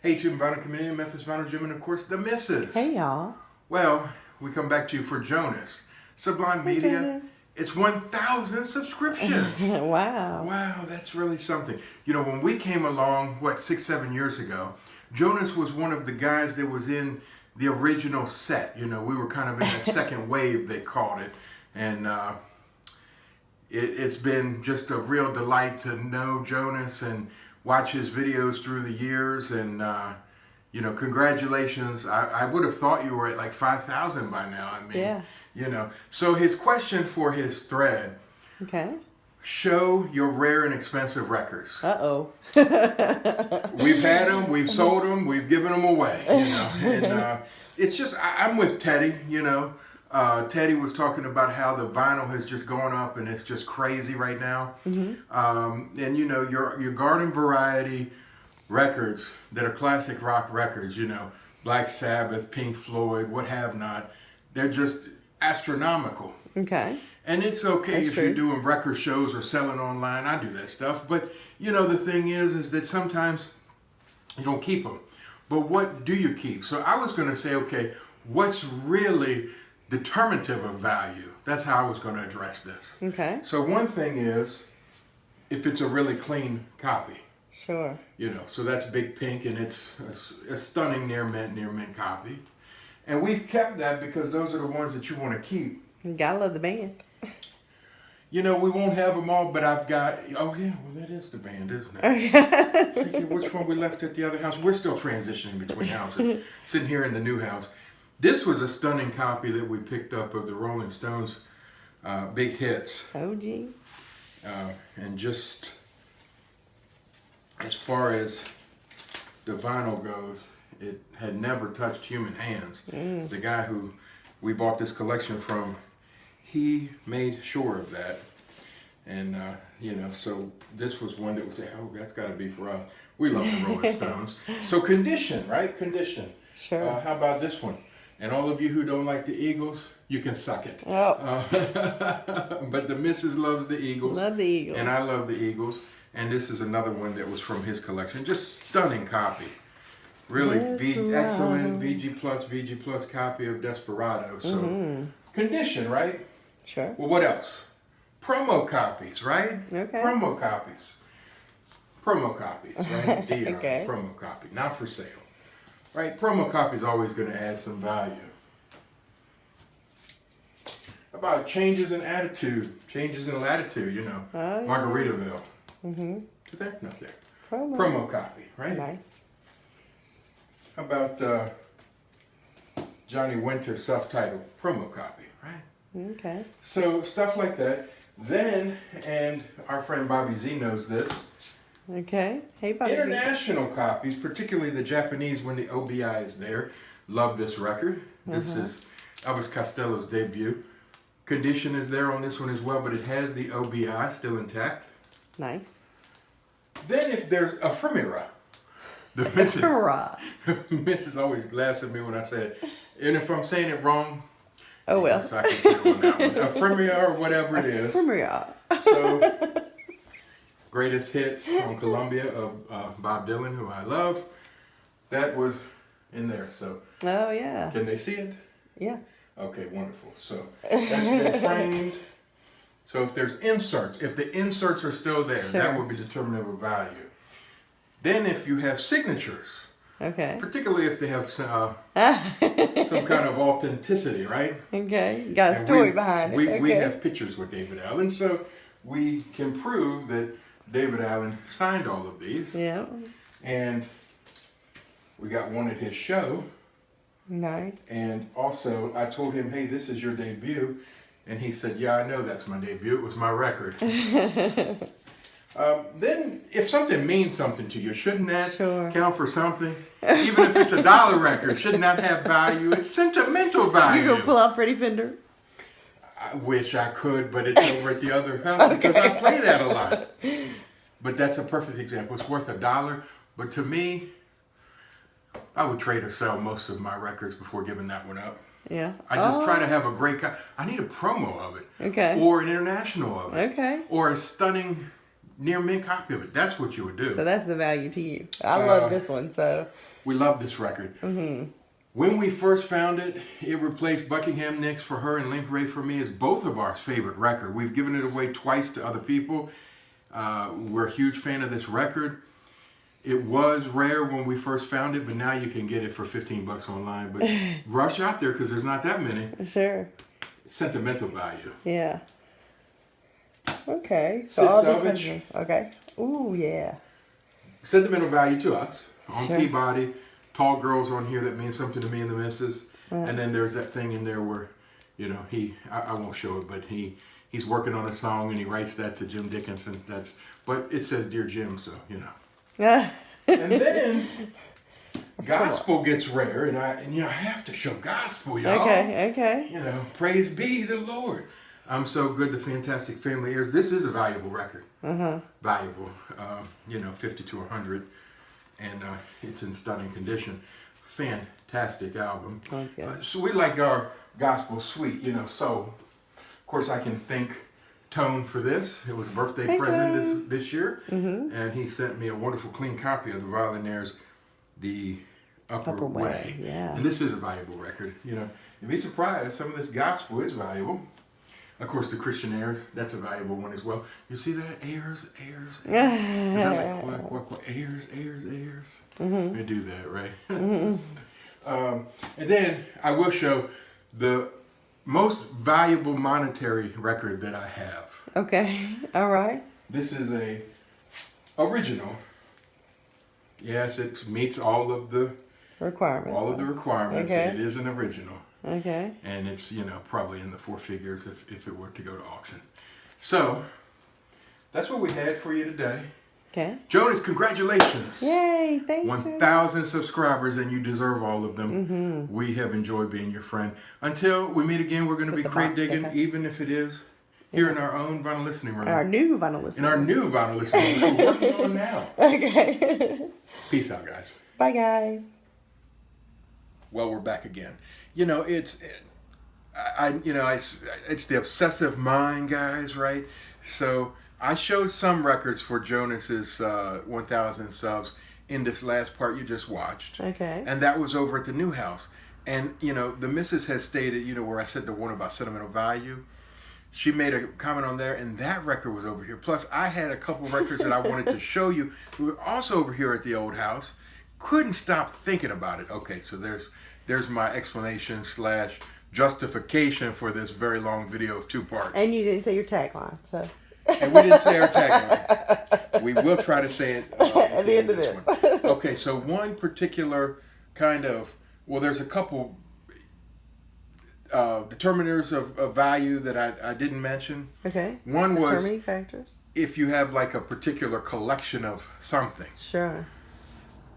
Hey, Tube Vinyl Community, Memphis Vinyl Gym, and of course, the Misses. Hey, y'all. Well, we come back to you for Jonas. Sublime Media, it's 1,000 subscriptions. Wow. Wow, that's really something. You know, when we came along, 6-7 years ago, Jonas was one of the guys that was in the original set. You know, we were kind of in that second wave, they called it. And it's been just a real delight to know Jonas and watch his videos through the years. And, you know, congratulations. I would have thought you were at like 5,000 by now. I mean, yeah. You know. So his question for his thread. Okay. Show your rare and expensive records. Uh-oh. We've had them, we've sold them, we've given them away, you know. And it's just, I'm with Teddy, you know. Teddy was talking about how the vinyl has just gone up and it's just crazy right now. Mm-hmm. And you know, your garden variety records that are classic rock records, you know, Black Sabbath, Pink Floyd, what have not, they're just astronomical. Okay. And it's okay That's if true. you're doing record shows or selling online. I do that stuff. But, you know, the thing is that sometimes you don't keep them. But what do you keep? So I was going to say, okay, what's really determinative of value? That's how I was going to address this. Okay. So one thing is if it's a really clean copy. Sure. You know, so that's Big Pink, and it's a stunning near mint copy. And we've kept that because those are the ones that you want to keep. You gotta love the band. You know, we won't have them all, but I've got, oh yeah, well that is the band, isn't it? Thinking which one we left at the other house. We're still transitioning between houses, sitting here in the new house. This was a stunning copy that we picked up of the Rolling Stones' Big Hits. OG. And just as far as the vinyl goes, it had never touched human hands. The guy who we bought this collection from, he made sure of that. And, you know, so this was one that would say, oh, that's got to be for us. We love the Rolling Stones. So Condition, right? Condition. Sure. How about this one? And all of you who don't like the Eagles, you can suck it. Oh. But the missus loves the Eagles. Love the Eagles. And I love the Eagles. And this is another one that was from his collection. Just stunning copy. Really excellent VG plus copy of Desperado. So Condition, right? Sure. Well, what else? Promo copies, right? Okay. Promo copies. Promo copies, right? Dion, Okay. promo copy, not for sale. Right? Promo copy is always going to add some value. About changes in attitude, changes in latitude, you know. Oh, yeah. Margaritaville. Mm-hmm. To there? No, there. Promo. Copy, right? Nice. How about Johnny Winter self-titled promo copy, right? Okay. So stuff like that. Then, and our friend Bobby Z knows this, Okay. Hey, Bobby. international copies, particularly the Japanese when the OBI is there, love this record. This is Elvis Costello's debut. Condition is there on this one as well, but it has the OBI still intact. Nice. Then if there's a Ephemera, the Mrs. Hurrah. Mrs. always laughs at me when I say it. And if I'm saying it wrong, Oh, well. yes, I can tell on that one. Ephemera or whatever it is. Hurrah. So, greatest hits on Columbia of Bob Dylan, who I love. That was in there. So, Oh, yeah. can they see it? Yeah. Okay, wonderful. So, that's been framed. So, if there's inserts, if the inserts are still there, that Sure. would be determinative of value. Then, if you have signatures, Okay. particularly if they have some kind of authenticity, right? Okay. You got a And story behind it. We Okay. have pictures with David Allen, so we can prove that David Allen signed all of these. Yeah. And we got one at his show. Nice. And also, I told him, hey, this is your debut. And he said, yeah, I know that's my debut. It was my record. Then, if something means something to you, shouldn't that Sure. count for something? Even if it's a $1 record, shouldn't that have value? It's sentimental value. You gonna pull out Freddie Fender? I wish I could, but it's over at the other house because I play that a lot. But that's a perfect example. It's worth $1, but to me, I would trade or sell most of my records before giving that one up. Yeah. I just try to have a great I need a promo of it. Okay. Or an international of it. Okay. Or a stunning near mint copy of it. That's what you would do. So that's the value to you. I love this one. So We love this record. When we first found it, it replaced Buckingham Nicks for her and Link Ray for me as both of our favorite record. We've given it away twice to other people. We're a huge fan of this record. It was rare when we first found it, but now you can get it for $15 online. But rush out there because there's not that many. Sure. Sentimental value. Yeah. Okay. Sid all these Selvage. sentiments. Okay. Ooh, yeah. Sentimental value to us. On Sure. Peabody. Tall Girls on here that means something to me and the missus. And then there's that thing in there where, you know, I won't show it, but he's working on a song and he writes that to Jim Dickinson. But it says Dear Jim, so, you know. And then gospel gets rare, and I have to show gospel, y'all. Okay. You know, praise be the Lord. I'm so good to Fantastic Family Ears. This is a valuable record. Valuable. 50 to 100, and it's in stunning condition. Fantastic album. So we like our gospel sweet, you know. So of course I can thank Tone for this. It was a birthday present this year, and he sent me a wonderful clean copy of the Violinaires, The Upper Way. Yeah. And this is a valuable record. You know, you'd be surprised. Some of this gospel is valuable. Of course, the Christian Airs, that's a valuable one as well. You see that? Airs. Is that like quack, airs? They do that, right? And then I will show the most valuable monetary record that I have. Okay. All right. This is a original. Yes, it meets all of the requirements. Okay. And it is an original. Okay. And it's, you know, probably in the 4 figures if it were to go to auction. So that's what we had for you today. Okay. Jonas, congratulations. Yay, thank you. 1,000 subscribers, and you deserve all of them. We have enjoyed being your friend. Until we meet again, we're going to be crate digging, even if it is here in our own vinyl listening room. Our new vinyl listening In our new vinyl listening room, which we're working on now. Okay. Peace out, guys. Bye, guys. Well, we're back again. You know, it's the obsessive mind, guys, right? So I showed some records for Jonas's 1,000 subs in this last part you just watched. Okay. And that was over at the new house. And, you know, the missus has stated, you know, where I said the one about sentimental value. She made a comment on there, and that record was over here. Plus, I had a couple records that I wanted to show you. We were also over here at the old house. Couldn't stop thinking about it. Okay, so there's my explanation / justification for this very long video of 2 parts. And you didn't say your tagline, so. And we didn't say our tagline. We will try to say it at the end of this. one. Okay, so one particular kind of, well, there's a couple determiners of value that I didn't mention. Okay. One was Determining factors. if you have like a particular collection of something. Sure.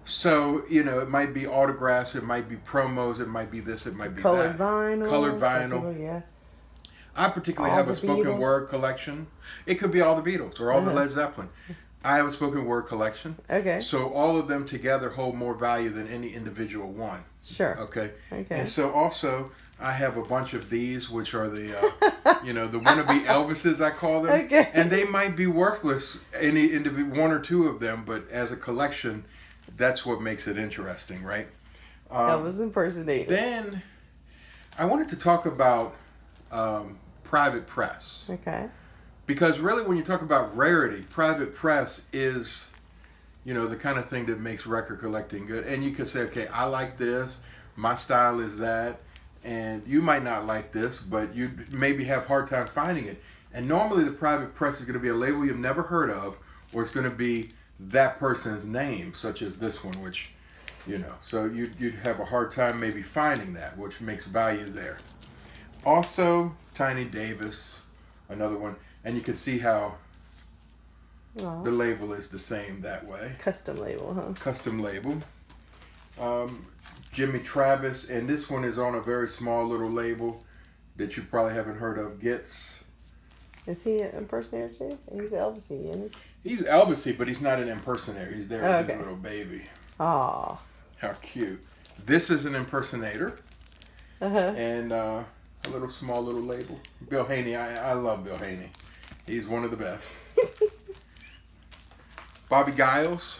So, you know, it might be autographs, it might be promos, it might be this, it might be Colored that. vinyl. Colored vinyl. Yeah. I particularly All have the a spoken Beatles. word collection. It could be all the Beatles or all the Led Zeppelin. I have a spoken word collection. Okay. So all of them together hold more value than any individual one. Sure. Okay. Okay. And so also I have a bunch of these, which are the, the wannabe Elvises, I call them. Okay. And they might be worthless, one or two of them, but as a collection, that's what makes it interesting, right? Elvis impersonator. Then I wanted to talk about private press. Okay. Because really when you talk about rarity, private press is, you know, the kind of thing that makes record collecting good. And you can say, okay, I like this, my style is that, and you might not like this, but you maybe have a hard time finding it. And normally the private press is going to be a label you've never heard of, or it's going to be that person's name, such as this one, which, you know, so you'd have a hard time maybe finding that, which makes value there. Also, Tiny Davis, another one, and you can see how the label is the same that way. Custom label, huh? Custom label. Jimmy Travis, and this one is on a very small little label that you probably haven't heard of. Gets. Is he an impersonator too? He's Elvis-y, isn't he? He's Elvis-y, but he's not an impersonator. He's there with his little baby. Aw. How cute. This is an impersonator. And a small little label. Bill Haney. I love Bill Haney. He's one of the best. Bobby Giles.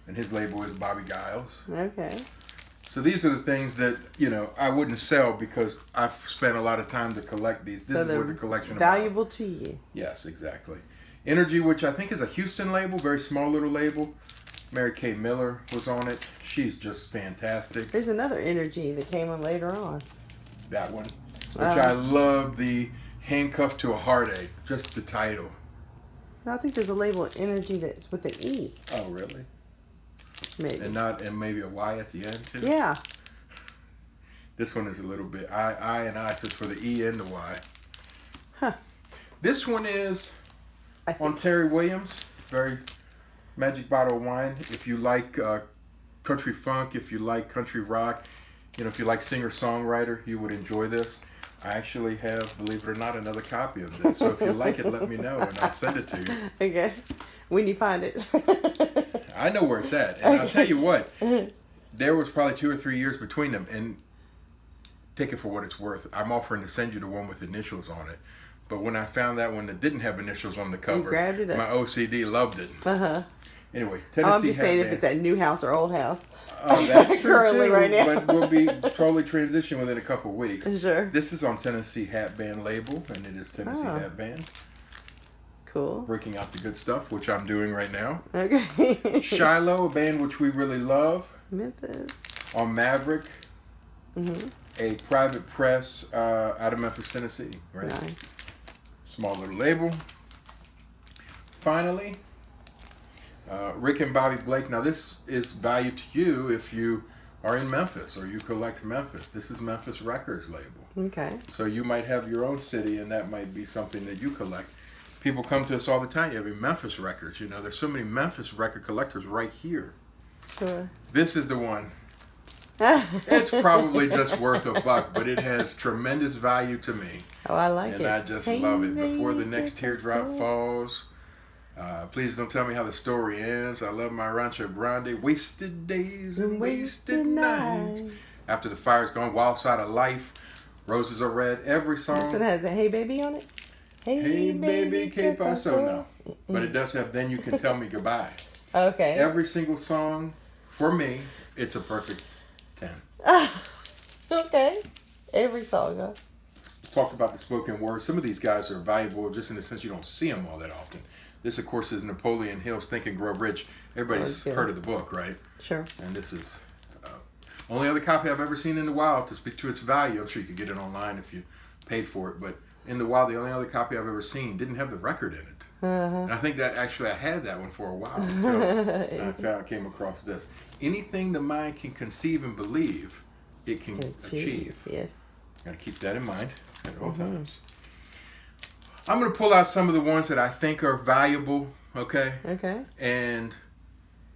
and his label is Bobby Giles. Okay. So these are the things that, you know, I wouldn't sell because I've spent a lot of time to collect these. This is what the collection valuable about. To you. Yes, exactly. Energy, which I think is a Houston label, very small little label. Mary Kay Miller was on it. She's just fantastic. There's another Energy that came on later on. That one. Which I love, the Handcuffed to a Heartache. Just the title. No, I think there's a label Energy that's with an E. Oh, really? Maybe. And maybe a Y at the end too. Yeah. This one is a little bit I so it's for the E and the Y. Huh. This one is on Terry Williams. Very magic bottle of wine. If you like country funk, if you like country rock, you know, if you like singer-songwriter, you would enjoy this. I actually have, believe it or not, another copy of this. So if you like it, let me know and I'll send it to you. Okay. When you find it. I know where it's at. And I'll tell you what, there was probably 2 or 3 years between them. And take it for what it's worth. I'm offering to send you the one with initials on it. But when I found that one that didn't have initials on the cover, my OCD loved it. Uh-huh. Anyway, Tennessee I'm just saying if it's at new house or old house. Oh, that's true Currently too, right now. but we'll be totally transitioned within a couple of weeks. Sure. This is on Tennessee Hat Band label, and it is Tennessee Hat Band. Cool. Breaking out the good stuff, which I'm doing right now. Okay. Shiloh, a band which we really love. Memphis. On Maverick. Mm-hmm. A private press out of Memphis, Tennessee. Right. Nice. Small little label. Finally, Rick and Bobby Blake. Now this is value to you if you are in Memphis or you collect Memphis. This is Memphis Records label. Okay. So you might have your own city and that might be something that you collect. People come to us all the time. You have Memphis records. You know, there's so many Memphis record collectors right here. Sure. This is the one. It's probably just worth $1, but it has tremendous value to me. Oh, I like it. And I just love it. Before the next teardrop falls. Please don't tell me how the story ends. I love my Rancho Grande. Wasted days and wasted nights. After the fire's gone. Wild Side of Life. Roses Are Red. Every song. This one has a Hey Baby on it? Hey baby, que paso? No. But it does have Then You Can Tell Me Goodbye. Okay. Every single song, for me, it's a perfect 10. Okay. Every song, huh? Talk about the spoken word. Some of these guys are valuable just in the sense you don't see them all that often. This, of course, is Napoleon Hill's Think and Grow Rich. Everybody's heard of the book, right? Sure. And this is only other copy I've ever seen in the wild to speak to its value. I'm sure you could get it online if you paid for it, but in the wild, the only other copy I've ever seen didn't have the record in it. And I think that actually I had that one for a while until I came across this. Anything the mind can conceive and believe, it can achieve. Yes. Got to keep that in mind at all times. I'm going to pull out some of the ones that I think are valuable, okay? Okay. And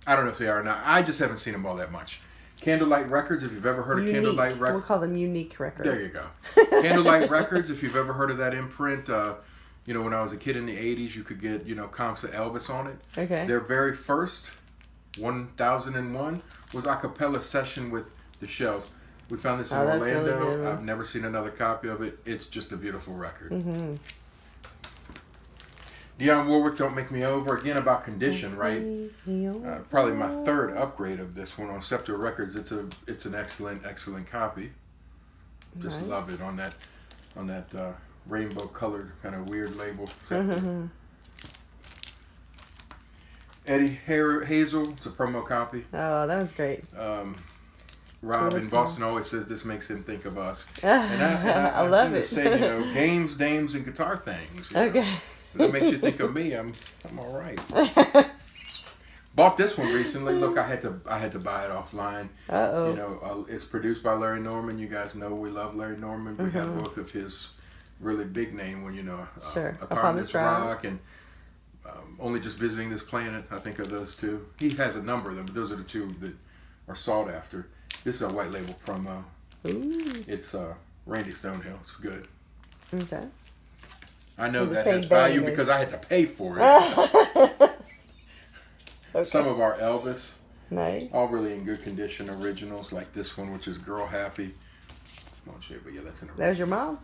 I don't know if they are or not. I just haven't seen them all that much. Candlelight Records, if you've ever heard of Candlelight Records. We'll call them unique records. There you go. Candlelight Records, if you've ever heard of that imprint. You know, when I was a kid in the 80s, you could get, you know, comps of Elvis on it. Okay. Their very first, 1001, was a cappella session with the Shells. We found this in Orlando. Really I've never seen another copy of it. It's just a beautiful record. Mm-hmm. Dionne Warwick, Don't Make Me Over. Again, about condition, right? Probably my third upgrade of this one on Scepter Records. It's an excellent copy. Just love it on that rainbow colored kind of weird label. Eddie Hazel, it's a promo copy. Oh, that was great. Rob in Boston always says this makes him think of us. I love it. Say, you know, games, dames, and guitar things. Okay. If that makes you think of me, I'm all right. Bought this one recently. Look, I had to buy it offline. Uh-oh. You know, it's produced by Larry Norman. You guys know we love Larry Norman. We have both of his really big name when, you know, Upon This Rock and Only Just Visiting This Planet. I think of those two. He has a number of them, but those are the two that are sought after. This is a white label promo. Ooh. It's Randy Stonehill. It's good. Okay. I know that has value because I had to pay for it. Okay. Some of our Elvis. Nice. All really in good condition originals, like this one, which is Girl Happy. I won't show you, but yeah, that's an original. That was your mom's?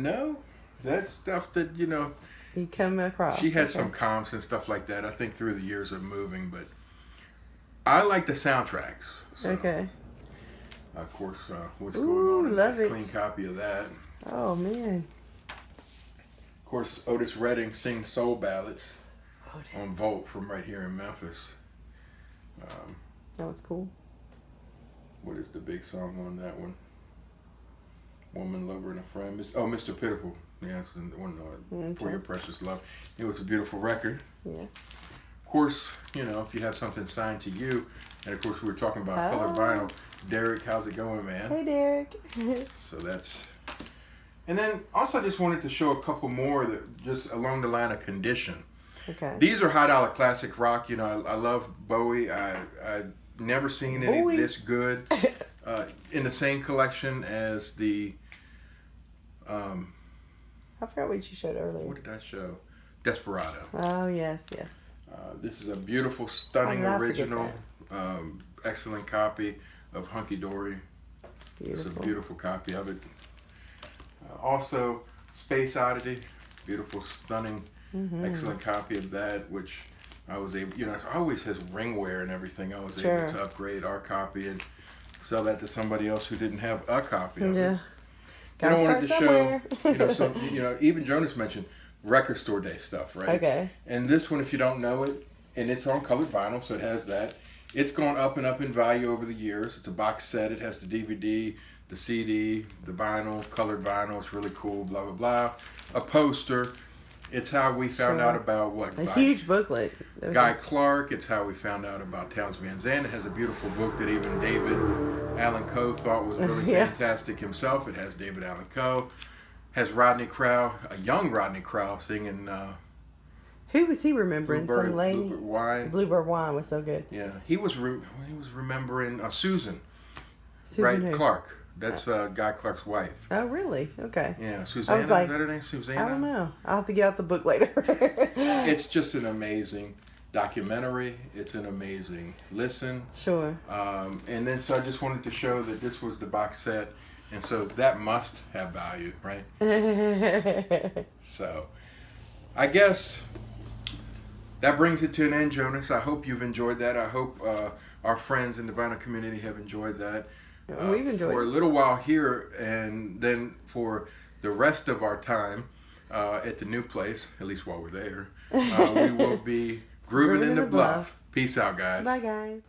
No. That's stuff that, you know. You come across. She had some comps and stuff like that, I think, through the years of moving, but I like the soundtracks. So, Okay. of course, what's Ooh, going on? A love nice it. clean copy of that. Oh man. Of course, Otis Redding sings soul ballads Otis. on Volt from right here in Memphis. That was cool. What is the big song on that one? Woman, Lover, and a Friend. Mr. Pitiful. Yeah, it's the one For Okay. Your Precious Love. It was a beautiful record. Yeah. Of course, you know, if you have something signed to you, and of course we were talking about colored Oh. vinyl. Derek, how's it going, man? Hey, Derek. So that's... And then also I just wanted to show a couple more that just along the line of condition. Okay. These are high dollar classic rock. You know, I love Bowie. I never seen any Bowie. this good. In the same collection as the I forgot what you showed earlier. what did I show? Desperado. Oh yes, yes. This is a beautiful, stunning How did I forget original, excellent copy of Hunky Dory. It's a Beautiful. beautiful copy of it. Also, Space Oddity, beautiful, stunning, excellent copy of that, which I was able, you know, it always has ringware and everything. I was able Sure. to upgrade our copy and sell that to somebody else who didn't have a copy of Yeah. it. And I wanted to Gotta show, start you know, some, you know, even Jonas mentioned record store day stuff, right? Okay. And this one, if you don't know it, and it's on colored vinyl, so it has that. It's gone up and up in value over the years. It's a box set. It has the DVD, the CD, the vinyl, colored vinyl. It's really cool, blah, blah, blah. A poster. It's how we found Sure. out about what? A huge booklet. Guy Clark. It's how we found out about Townes Van Zandt. It has a beautiful book that even David Allen Coe thought was really Yeah. fantastic himself. It has David Allen Coe. Has Rodney Crowell, a young Rodney Crowell, singing Who was he remembering? Some lady. Bluebird Wine. Bluebird Wine was so good. Yeah, he was remembering Susan Susan, right? who? Clark. That's Guy Clark's wife. Oh really? Okay. Yeah, Susanna. like, Is that her name? Susanna. I don't know. I'll have to get out the book later. It's just an amazing documentary. It's an amazing listen. Sure. And then so I just wanted to show that this was the box set, and so that must have value, right? So, I guess that brings it to an end, Jonas. I hope you've enjoyed that. I hope our friends in the vinyl community have enjoyed that. We've enjoyed for a it. little while here, and then for the rest of our time at the new place, at least while we're there, we will be grooving in the bluff. Peace out, guys. Bye, guys.